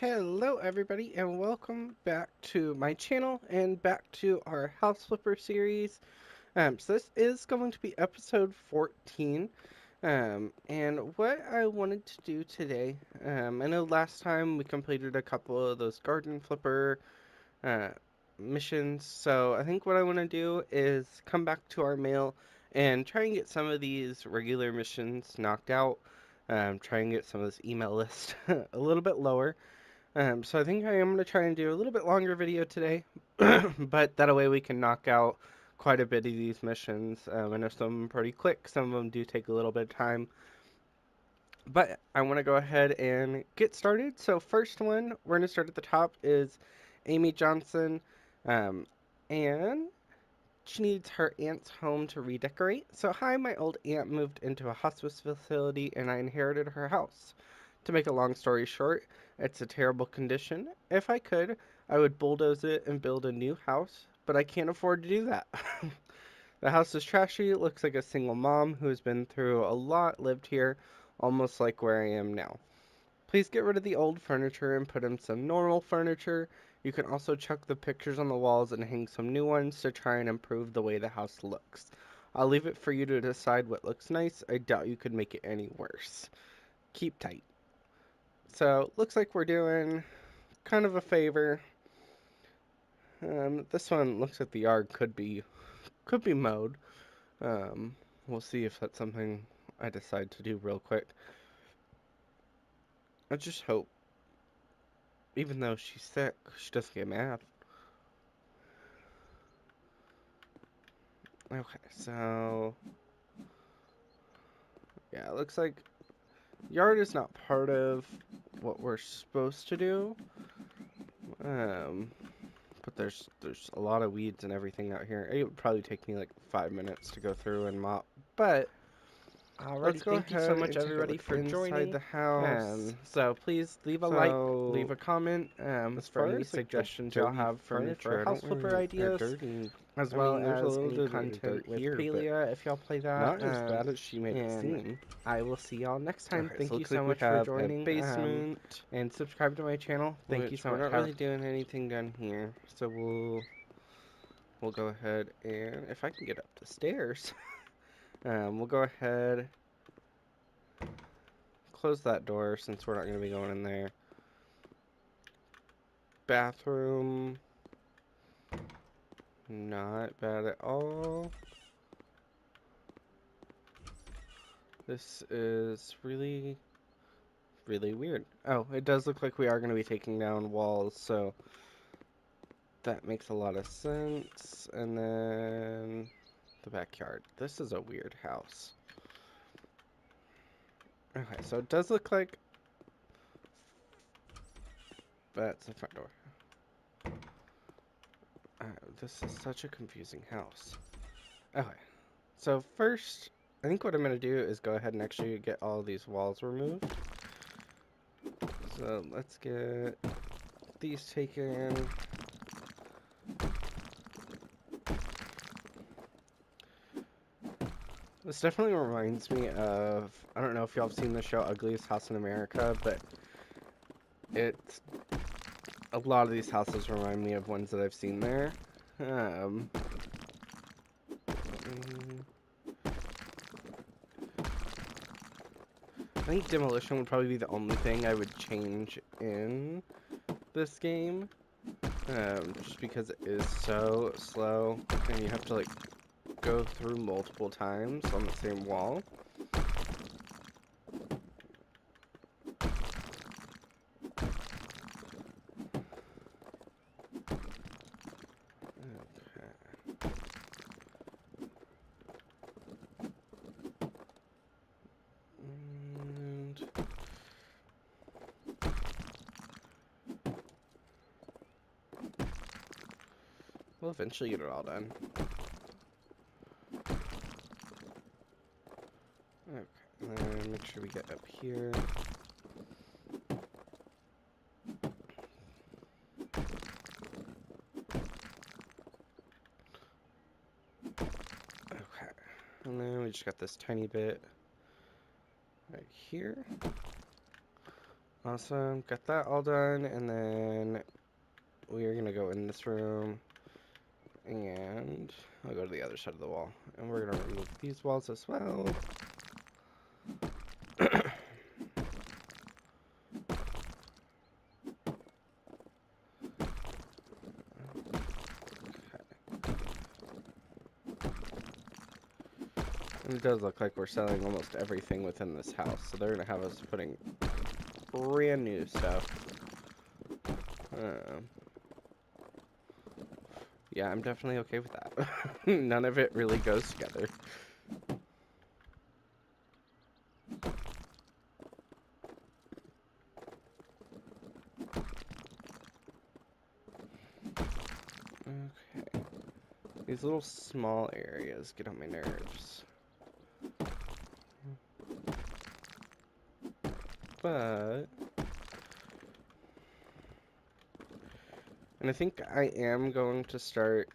Hello everybody and welcome back to my channel and back to our house flipper series. So this is going to be episode 14. And what I wanted to do today, I know last time we completed a couple of those garden flipper uh, missions. So I think what I want to do is come back to our mail and try and get some of these regular missions knocked out. Try and get some of this email list a little bit lower. So I think I am going to try and do a little bit longer video today, but that way we can knock out quite a bit of these missions. I know some of them pretty quick, some of them do take a little bit of time, but I want to go ahead and get started. So first one, we're going to start at the top, is Amy Johnson, um, and she needs her aunt's home to redecorate. So hi, my old aunt moved into a hospice facility and I inherited her house. To make a long story short, it's a terrible condition. If I could, I would bulldoze it and build a new house, but I can't afford to do that. The house is trashy. It looks like a single mom who has been through a lot lived here, almost like where I am now. Please get rid of the old furniture and put in some normal furniture. You can also chuck the pictures on the walls and hang some new ones to try and improve the way the house looks. I'll leave it for you to decide what looks nice. I doubt you could make it any worse. Keep tight. So, looks like we're doing kind of a favor. This one looks like the yard could be mowed. Um, we'll see if that's something I decide to do real quick. I just hope, even though she's sick, she doesn't get mad. Okay, so yeah, it looks like yard is not part of what we're supposed to do. Um, but there's a lot of weeds and everything out here. It would probably take me like 5 minutes to go through and mop, but let's Alrighty, go thank you so ahead much and take a everybody look for inside joining. the house. So please leave a like, leave So a comment as for far any as like the suggestions y'all dirty have for me for furniture, I house don't flipper really, or ideas, dirty, as I well mean, there's a as little any bit of content dirt with here, but Palia if y'all play that. not as bad as she made it And seem. I will see y'all next time. Okay, so Thank you looks so like we much for have a joining. basement, And subscribe to my channel. Thank you which so we're much. not really doing anything down here. So we'll go ahead and if I can get up the stairs, we'll go ahead, close that door since we're not going to be going in there. Bathroom, not bad at all. This is really, really weird. Oh, it does look like we are going to be taking down walls, so that makes a lot of sense. And then the backyard. This is a weird house. Okay, so it does look like that's the front door. This is such a confusing house. Okay, so first, I think what I'm going to do is go ahead and actually get all these walls removed. So let's get these taken. This definitely reminds me of, I don't know if y'all have seen the show Ugliest House in America, but it's, a lot of these houses remind me of ones that I've seen there. Um, I think demolition would probably be the only thing I would change in this game. Just because it is so slow and you have to like go through multiple times on the same wall. Okay. And we'll eventually get it all done. Okay, and then make sure we get up here. Okay, and then we just got this tiny bit right here. Awesome. Got that all done, and then we are gonna go in this room, and I'll go to the other side of the wall, and we're gonna remove these walls as well. And it does look like we're selling almost everything within this house, so they're gonna have us putting brand new stuff. Um, yeah, I'm definitely okay with that. None of it really goes together. Okay. These little small areas get on my nerves. But... And I think I am going to start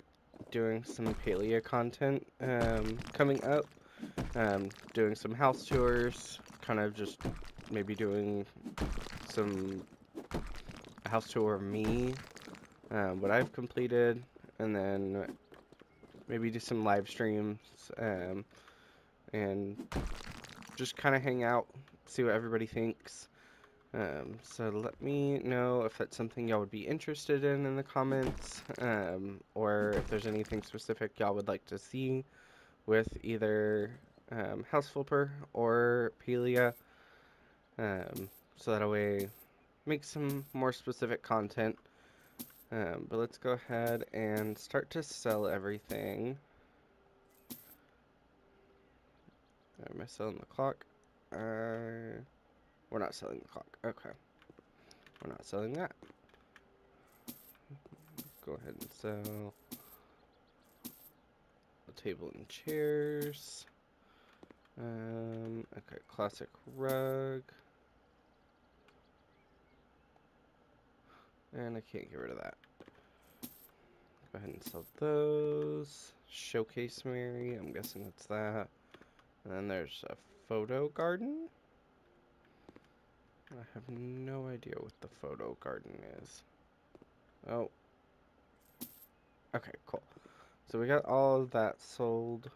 doing some paleo content coming up. Doing some house tours, kind of just maybe doing some house tour of me, what I've completed, and then maybe do some live streams, and just kind of hang out, see what everybody thinks. So let me know if that's something y'all would be interested in the comments, or if there's anything specific y'all would like to see with either House Flipper or Pelia, so that way make some more specific content. But let's go ahead and start to sell everything. Am I selling the clock? We're not selling the clock. Okay. We're not selling that. Go ahead and sell the table and chairs. Okay, classic rug. And I can't get rid of that. Go ahead and sell those. Showcase Mary, I'm guessing that's that. And then there's a photo garden. I have no idea what the photo garden is. Oh. Okay, cool. So we got all of that sold.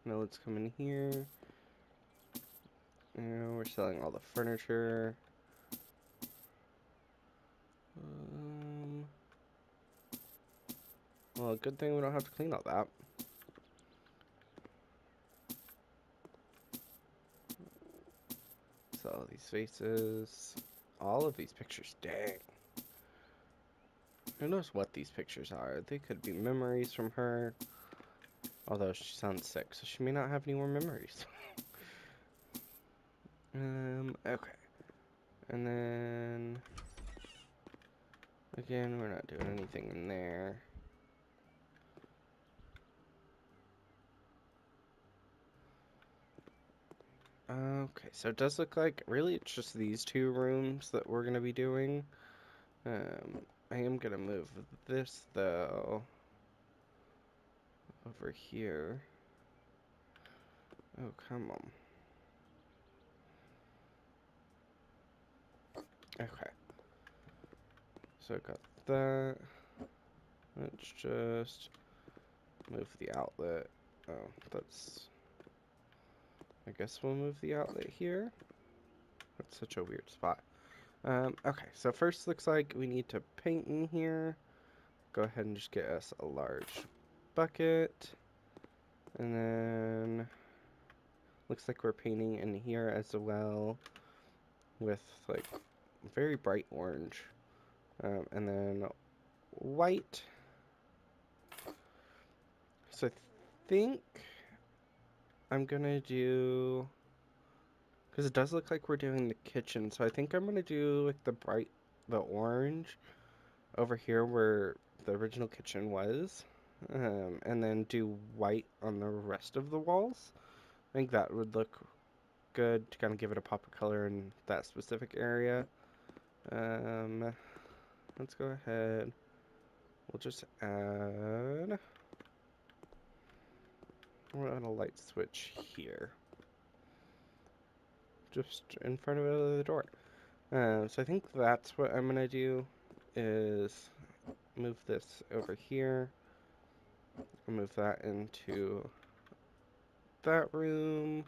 Now let's come in here. And we're selling all the furniture. Well, good thing we don't have to clean all that. So all these faces. All of these pictures. Dang. Who knows what these pictures are? They could be memories from her. Although she sounds sick, so she may not have any more memories. Okay. And then... Again, we're not doing anything in there. Okay, so it does look like, really, it's just these two rooms that we're going to be doing. I am going to move this, though, over here. Oh, come on. Okay. So I got that. Let's just move the outlet. Oh, that's... I guess we'll move the outlet here. That's such a weird spot. Okay, so first looks like we need to paint in here. Go ahead and just get us a large bucket. And then looks like we're painting in here as well with like very bright orange. And then white. So I think I'm gonna do, because it does look like we're doing the kitchen, so I think I'm gonna do like the orange over here where the original kitchen was, and then do white on the rest of the walls. I think that would look good to kind of give it a pop of color in that specific area. Let's go ahead. We'll just add... We'll add a light switch here. Just in front of the door. So I think that's what I'm gonna do is move this over here, move that into that room,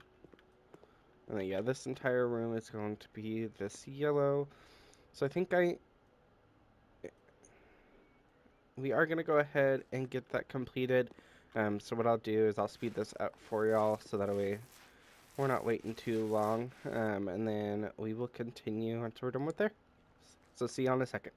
and then yeah, this entire room is going to be this yellow. So I think we are gonna go ahead and get that completed. So what I'll do is I'll speed this up for y'all so that way we're not waiting too long. And then we will continue once we're done with there. So see you in a second.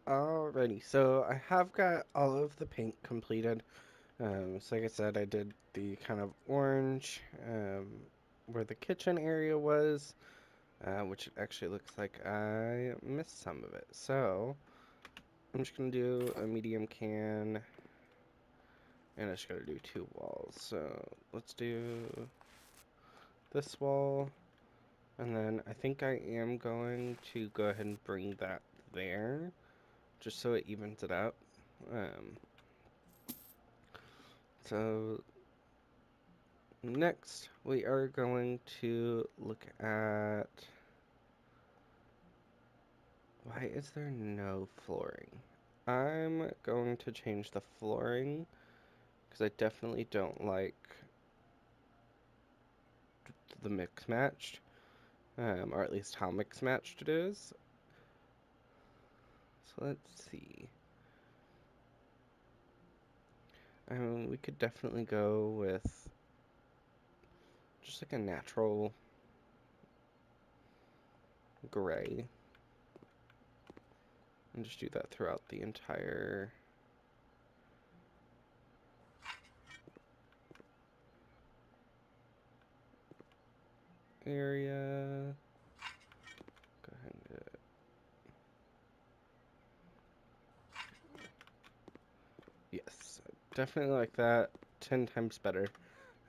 Alrighty, so I have got all of the paint completed. So like I said, I did the kind of orange where the kitchen area was, which it actually looks like I missed some of it. So I'm just gonna do a medium can, and I just gotta do two walls. So let's do this wall, and then I think I am going to go ahead and bring that there, just so it evens it out. Um, so next, we are going to look at why is there no flooring? I'm going to change the flooring because I definitely don't like the mix matched, or at least how mix matched it is. So let's see. We could definitely go with just like a natural gray and just do that throughout the entire area. Go ahead and get it. Yes, definitely like that. 10 times better.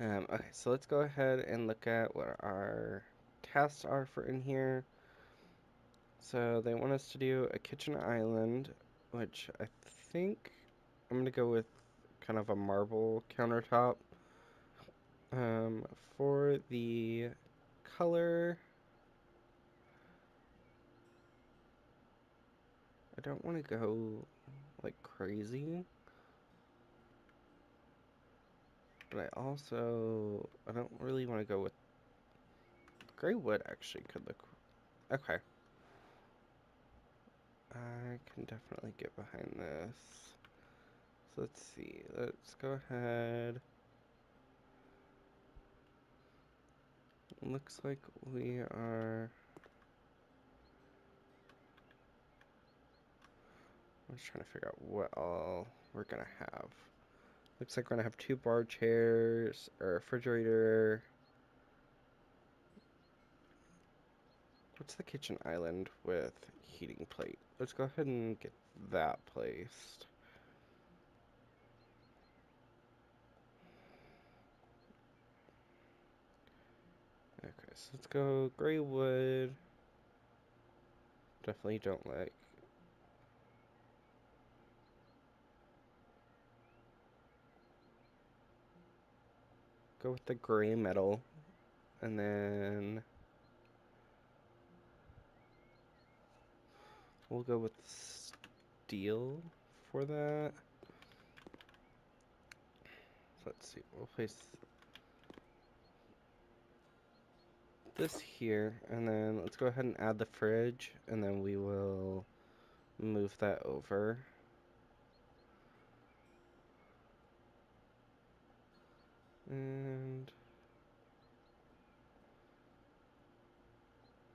Okay, so let's go ahead and look at what our tasks are for in here. So they want us to do a kitchen island, which I think I'm gonna go with kind of a marble countertop. Um, for the color, I don't want to go like crazy, but I don't really want to go with gray wood. Actually, could look okay. I can definitely get behind this. So let's see. Let's go ahead. Looks like we are. I'm just trying to figure out what all we're gonna have. Looks like we're gonna have two bar chairs, a refrigerator. What's the kitchen island with heating plate? Let's go ahead and get that placed. Okay, so let's go gray wood. Definitely don't like. Go with the gray metal. And then we'll go with steel for that. So let's see, we'll place this here, and then let's go ahead and add the fridge, and then we will move that over. And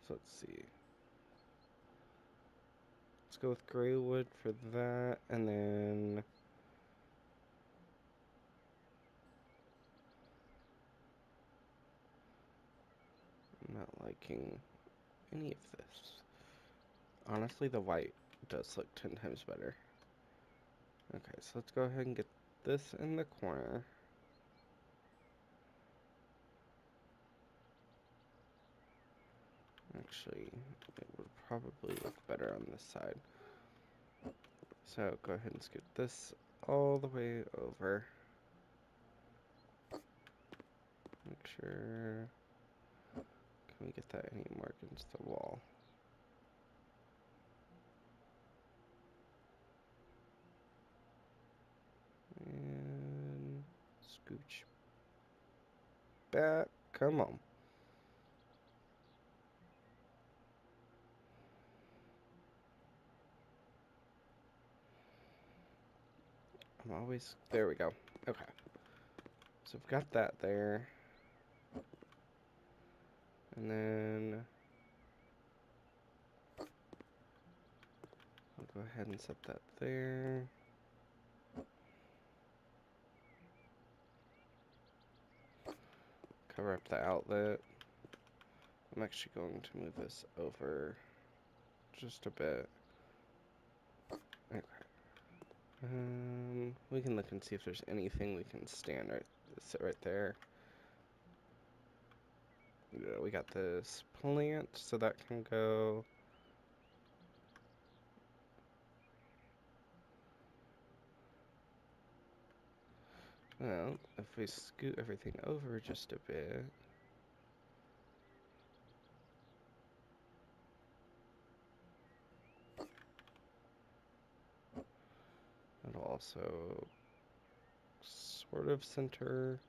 so let's see. Let's go with gray wood for that, and then I'm not liking any of this. Honestly, the white does look 10 times better. Okay, so let's go ahead and get this in the corner. Actually, it would probably look better on this side. So go ahead and scoot this all the way over. Make sure, can we get that any more against the wall? And scooch back, come on. There we go. Okay. So we've got that there. And then I'll go ahead and set that there. Cover up the outlet. I'm actually going to move this over just a bit. Okay. We can look and see if there's anything we can sit right there. Yeah, we got this plant, so that can go. Well, if we scoot everything over just a bit. It'll also sort of center.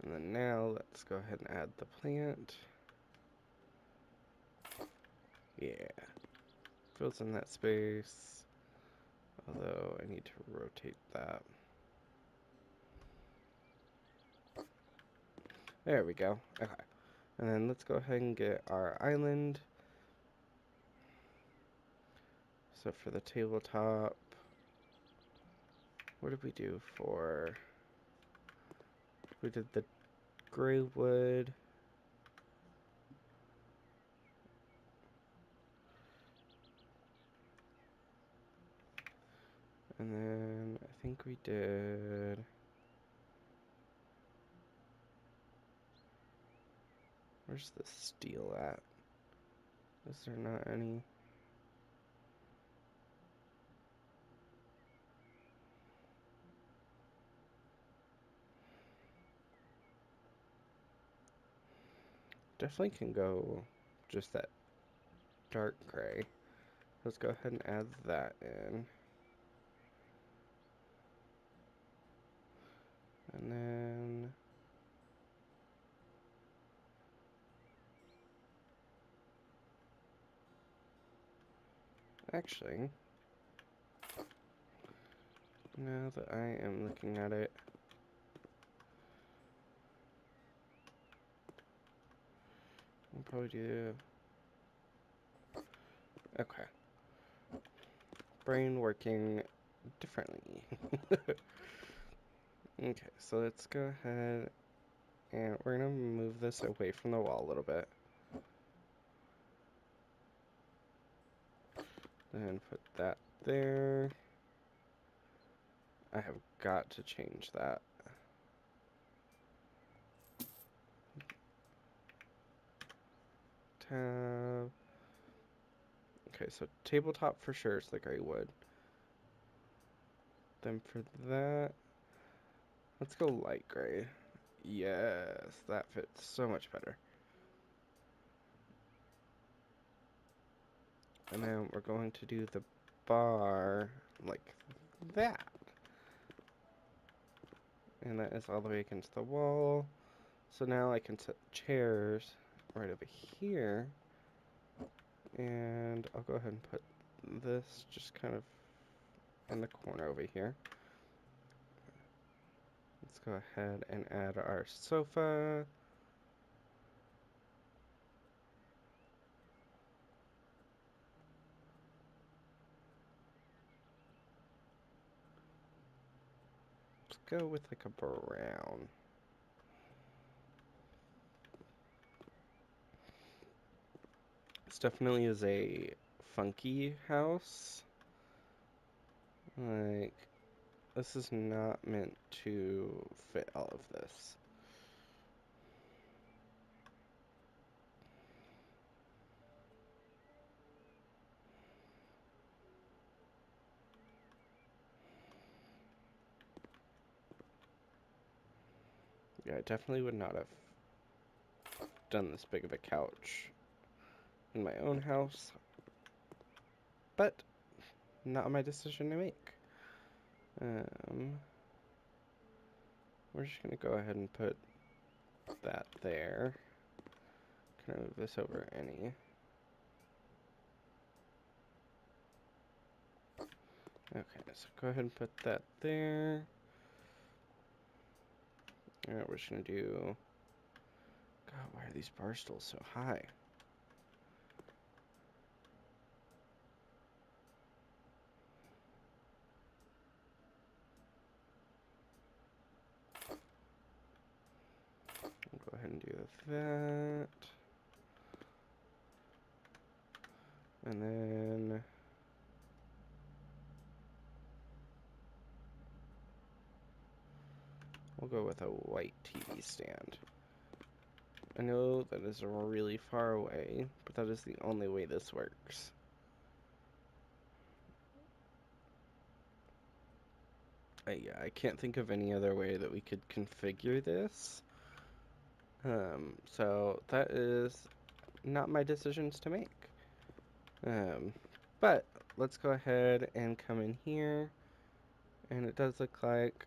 And then now let's go ahead and add the plant. Yeah. Fills in that space. Although I need to rotate that. There we go. Okay. And then let's go ahead and get our island. So for the tabletop, what did we do for? We did the gray wood. And then I think we did. Where's the steel at? Is there not any? Definitely can go just that dark gray. Let's go ahead and add that in. And then actually, now that I am looking at it, I'll probably do. Okay. Brain working differently. Okay, so let's go ahead and we're gonna move this away from the wall a little bit. Then put that there. I have got to change that. Tab. Okay, so tabletop for sure is the gray wood. Then for that, let's go light gray. Yes, that fits so much better. And then we're going to do the bar like that. And that is all the way against the wall. So now I can set chairs right over here. And I'll go ahead and put this just kind of in the corner over here. Let's go ahead and add our sofa. Let's go with like a brown. This definitely is a funky house. Like, this is not meant to fit all of this. Yeah, I definitely would not have done this big of a couch in my own house, but not my decision to make. We're just gonna go ahead and put that there. Can I move this over any? Okay, so go ahead and put that there. Alright, we're just gonna do... God, why are these bar stools so high? We'll go ahead and do that. And then... we'll go with a white TV stand. I know that is really far away, but that is the only way this works. Yeah, I can't think of any other way that we could configure this. So that is not my decisions to make. But let's go ahead and come in here. And it does look like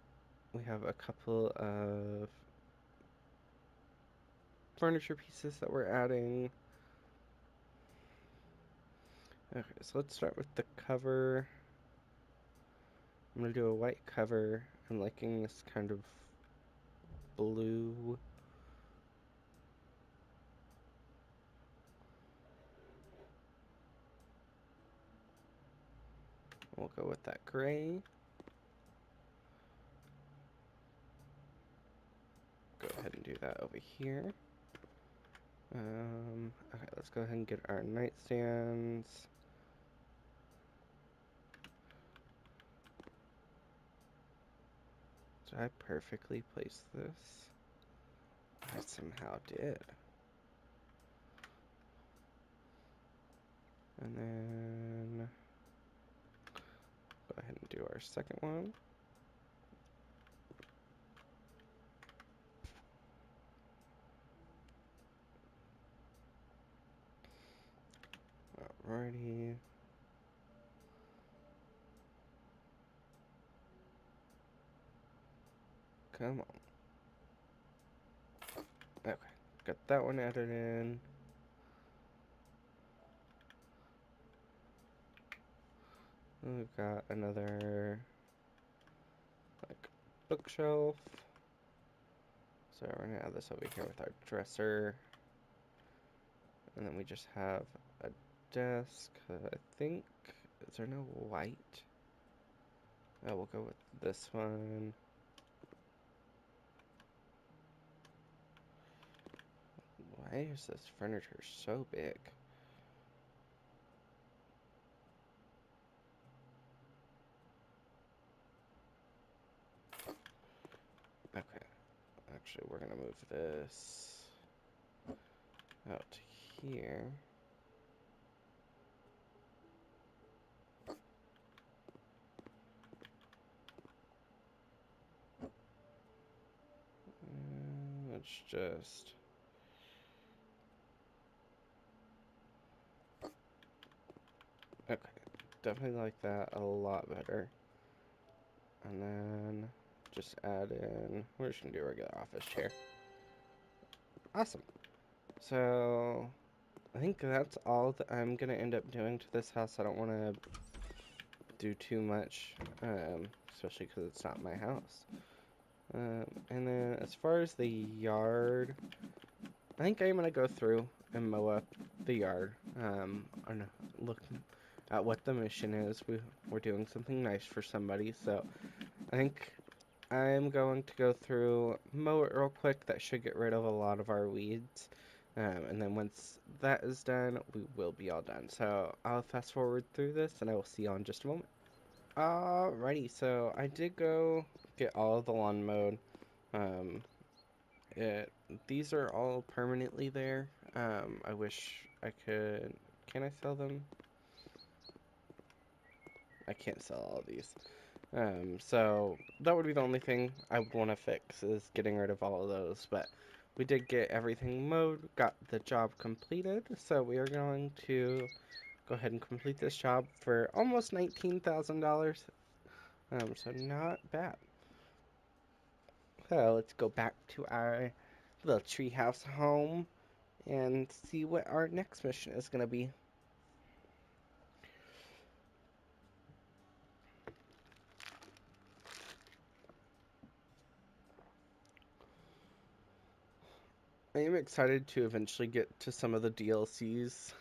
we have a couple of furniture pieces that we're adding. Okay, so let's start with the cover. I'm gonna do a white cover. I'm liking this kind of blue. We'll go with that gray. Go ahead and do that over here. Okay, let's go ahead and get our nightstands. Did I perfectly place this? I somehow did. And then go ahead and do our second one. Alrighty. Come on. Okay, got that one added in. We've got another like bookshelf. So we're gonna add this over here with our dresser. And then we just have a desk. I think, is there no white? Oh, we'll go with this one. Why is this furniture so big? Okay, actually we're gonna move this out here. just... Okay, definitely like that a lot better. And then just add in, we're just gonna do a regular office chair. Awesome. So I think that's all that I'm gonna end up doing to this house. I don't want to do too much, especially because it's not my house. And then as far as the yard, I think I'm gonna go through and mow up the yard. And look at what the mission is. We're doing something nice for somebody, so I think I'm going to go through, mow it real quick. That should get rid of a lot of our weeds. And then once that is done, we will be all done. So I'll fast forward through this, and I will see you in just a moment. Alrighty, so I did go get all of the lawn mowed. Um, it, these are all permanently there. I wish I could. Can I sell them? I can't sell all these. So that would be the only thing I would want to fix, is getting rid of all of those. But we did get everything mowed, got the job completed. So we are going to go ahead and complete this job for almost $19,000. So not bad. So let's go back to our little treehouse home and see what our next mission is going to be. I am excited to eventually get to some of the DLCs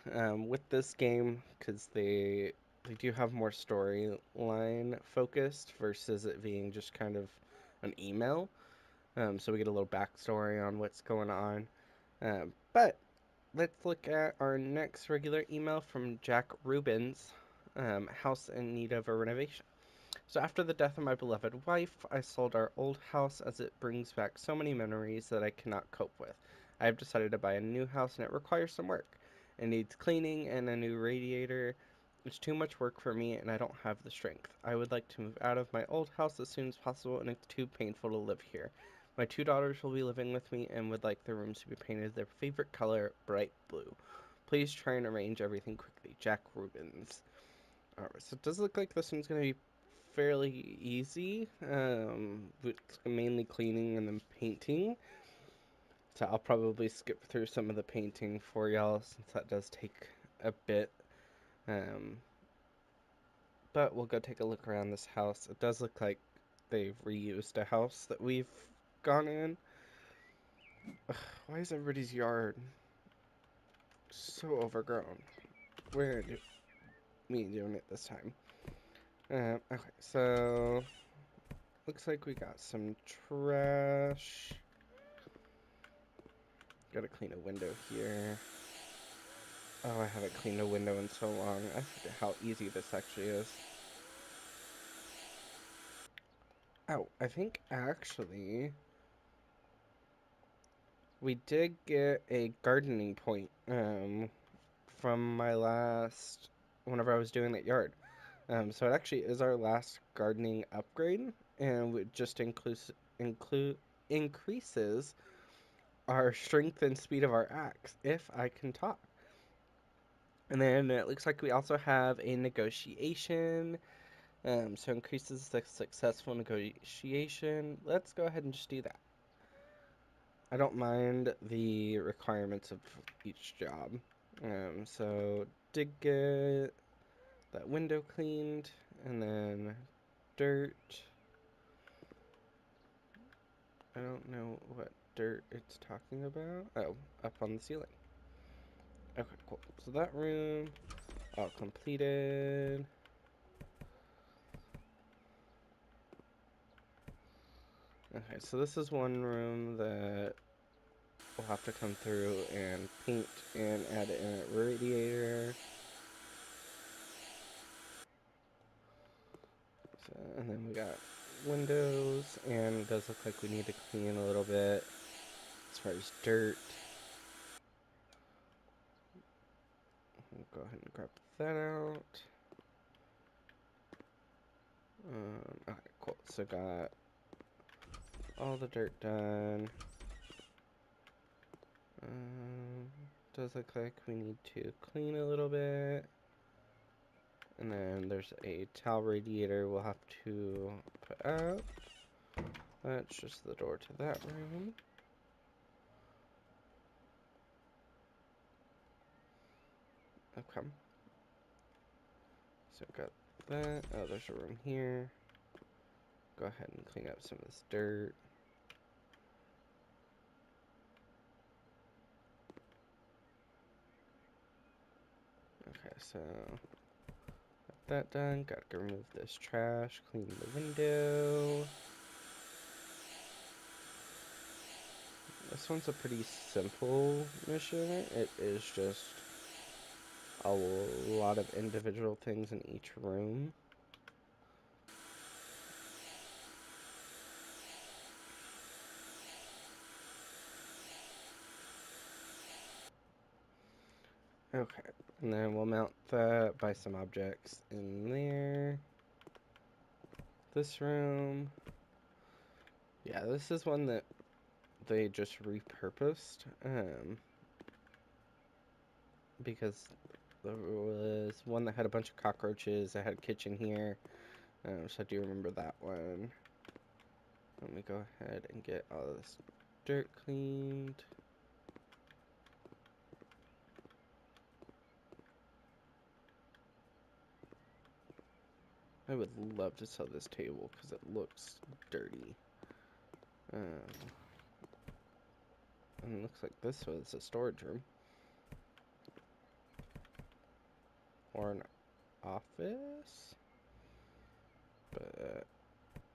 with this game, because they do have more storyline focused versus it being just kind of an email. So we get a little backstory on what's going on. But let's look at our next regular email from Jack Rubens, house in need of a renovation. So after the death of my beloved wife, I sold our old house as it brings back so many memories that I cannot cope with. I have decided to buy a new house and it requires some work. It needs cleaning and a new radiator. It's too much work for me and I don't have the strength. I would like to move out of my old house as soon as possible and it's too painful to live here. My two daughters will be living with me and would like their rooms to be painted their favorite color, bright blue. Please try and arrange everything quickly. Jack Rubens. Alright, so it does look like this one's going to be fairly easy. It's mainly cleaning and then painting. So I'll probably skip through some of the painting for y'all, since that does take a bit. Um, but we'll go take a look around this house. It does look like they've reused a house that we've gone in. Ugh, why is everybody's yard so overgrown? We're me doing it this time. Okay, so looks like we got some trash. Gotta clean a window here. Oh, I haven't cleaned a window in so long. I forget how easy this actually is. Oh, I think actually we did get a gardening point from my last, whenever I was doing that yard. So it actually is our last gardening upgrade, and it just increases our strength and speed of our axe, if I can talk. And then it looks like we also have a negotiation. So increases the successful negotiation. Let's go ahead and just do that. I don't mind the requirements of each job. So did get that window cleaned, and then dirt. I don't know what dirt it's talking about. Oh, up on the ceiling. Okay, cool. So that room all completed. Okay, so this is one room that we'll have to come through and paint and add in a radiator. So, and then we got windows, and it does look like we need to clean a little bit as far as dirt. We'll go ahead and grab that out. Okay, cool. So got all the dirt done. Does look like we need to clean a little bit. And then there's a towel radiator we'll have to put up. That's just the door to that room. Okay. So got that. Oh, there's a room here. Go ahead and clean up some of this dirt. Okay, so got that done. Got to remove this trash, clean the window. This one's a pretty simple mission. It is just a lot of individual things in each room. Okay, and then we'll mount that by some objects in there. This room. Yeah, this is one that they just repurposed. Because there was one that had a bunch of cockroaches. I had a kitchen here. So I do remember that one. Let me go ahead and get all of this dirt cleaned. I would love to sell this table because it looks dirty. And it looks like this was a storage room. Or an office? But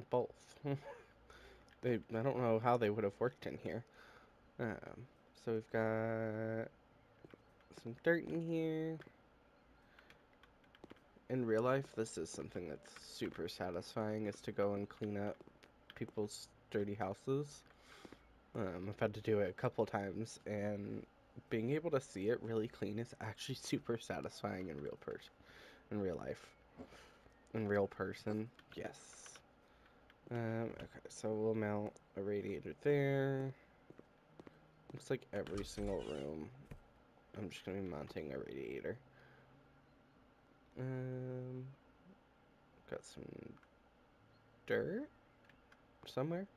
both. I don't know how they would have worked in here. So we've got some dirt in here. In real life, this is something that's super satisfying, is to go and clean up people's dirty houses. I've had to do it a couple times, and being able to see it really clean is actually super satisfying in real life. In real person, yes. Okay, so we'll mount a radiator there. Looks like every single room, I'm just gonna be mounting a radiator. Got some dirt somewhere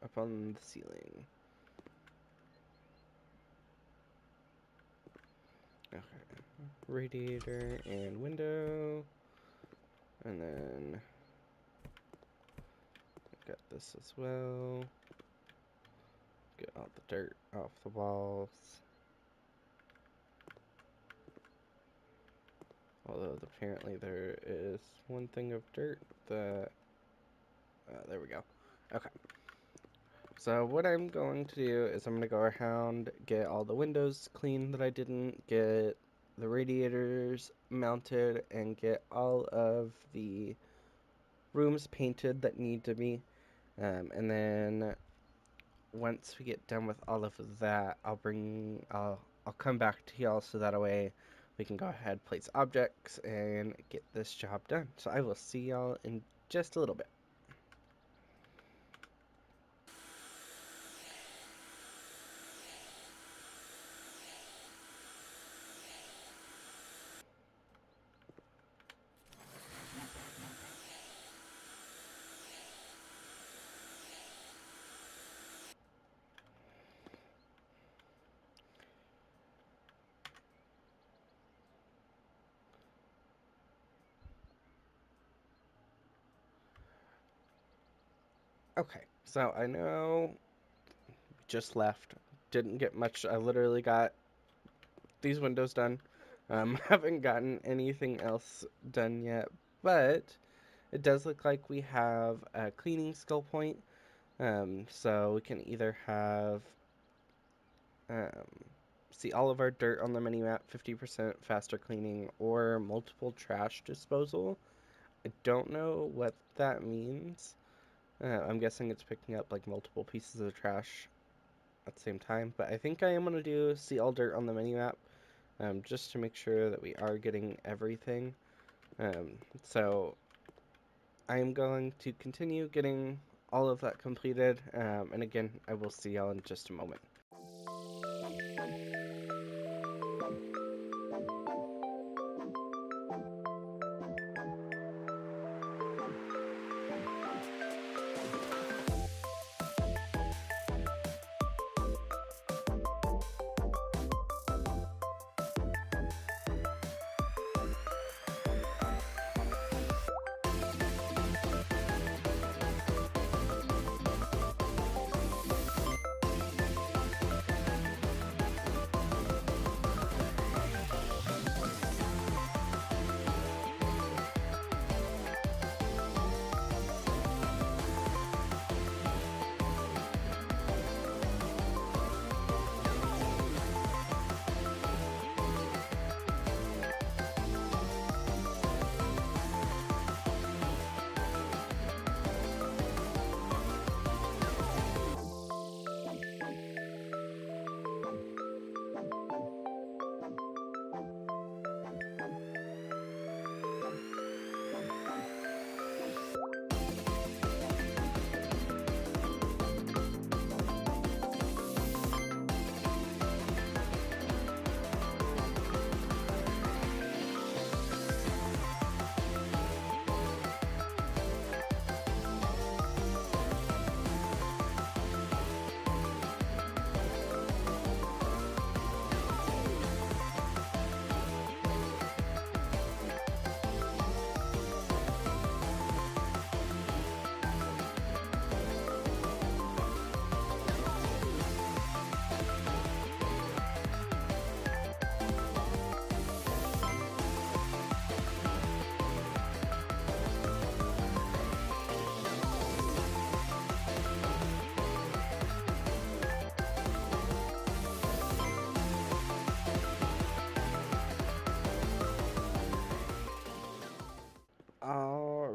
up on the ceiling. Okay, radiator and window, and then got this as well. Get all the dirt off the walls. Although apparently there is one thing of dirt that, there we go. Okay. So what I'm going to do is I'm going to go around, get all the windows clean that I didn't, get the radiators mounted, and get all of the rooms painted that need to be. And then once we get done with all of that, I'll come back to y'all so that way we can go ahead, place objects, and get this job done. So I will see y'all in just a little bit. Okay, so I know we just left, didn't get much. I literally got these windows done. Haven't gotten anything else done yet, but it does look like we have a cleaning skill point. So we can either have see all of our dirt on the mini map, 50% faster cleaning, or multiple trash disposal. I don't know what that means. I'm guessing it's picking up like multiple pieces of trash at the same time, but I think I am going to do see all dirt on the mini map, just to make sure that we are getting everything. So I'm going to continue getting all of that completed, and again, I will see y'all in just a moment.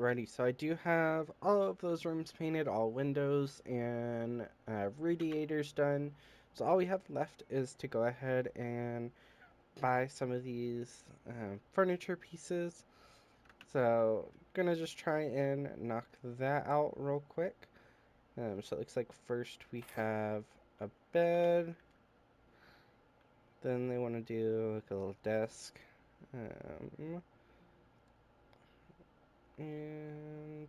Alrighty, so I do have all of those rooms painted, all windows and radiators done. So all we have left is to go ahead and buy some of these furniture pieces. So gonna just try and knock that out real quick. So it looks like first we have a bed. Then they want to do like a little desk. And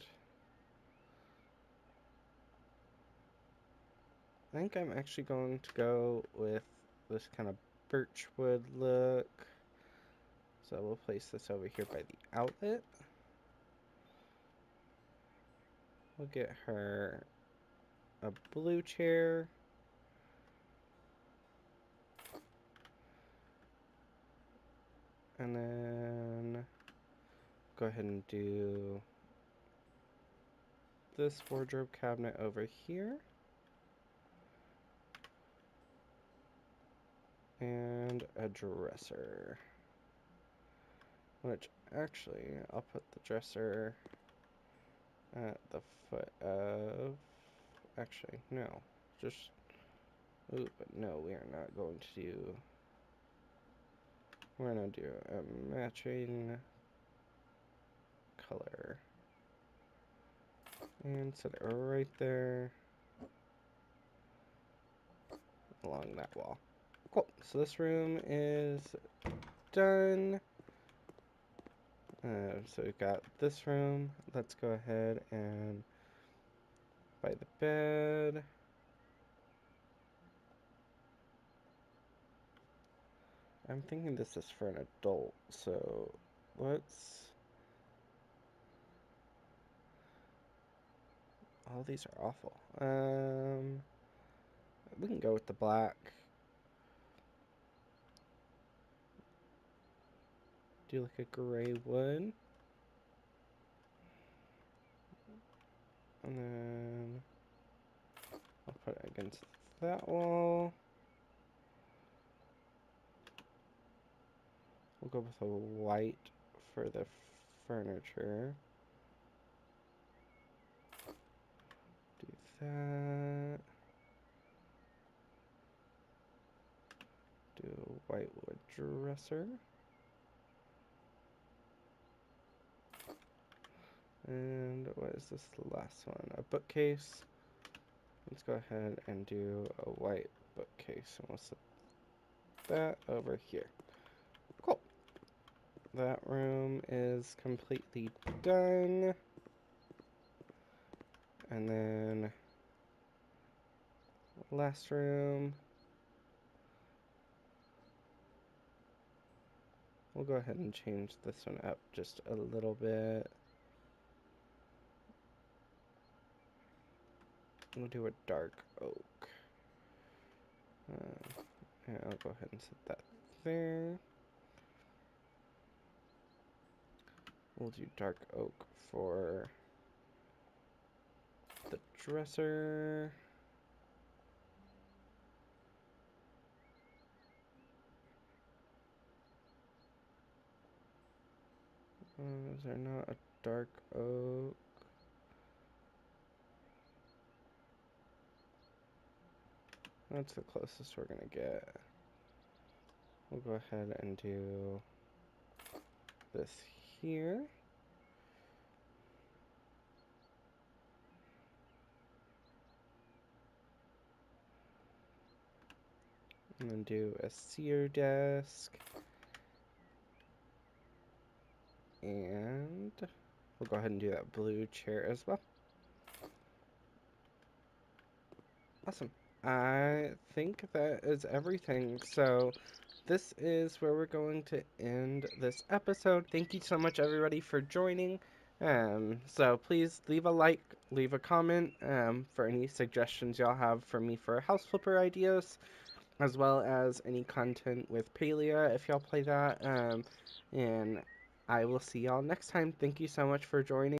I think I'm actually going to go with this kind of birchwood look. So we'll place this over here by the outlet. We'll get her a blue chair. And then go ahead and do this wardrobe cabinet over here. And a dresser. Which, actually, I'll put the dresser at the foot of... Actually, no. Just... Ooh, but no, we are not going to do... We're going to do a matching color. And set it right there. Along that wall. Cool. So this room is done. So we've got this room. Let's go ahead and buy the bed. I'm thinking this is for an adult, so let's... All these are awful. We can go with the black. Do like a gray wood. And then I'll put it against that wall. We'll go with a white for the furniture. Do that. Do a white wood dresser. And what is this last one? A bookcase. Let's go ahead and do a white bookcase. And we'll set that over here. Cool. That room is completely done. And then last room. We'll go ahead and change this one up just a little bit. We'll do a dark oak. And I'll go ahead and set that there. We'll do dark oak for the dresser. Is there not a dark oak? That's the closest we're gonna get. We'll go ahead and do this here. And then do a sear desk. And we'll go ahead and do that blue chair as well. Awesome. I think that is everything. So this is where we're going to end this episode. Thank you so much, everybody, for joining. So please leave a like, leave a comment for any suggestions y'all have for me for house flipper ideas, as well as any content with Palia if y'all play that. And I will see y'all next time. Thank you so much for joining.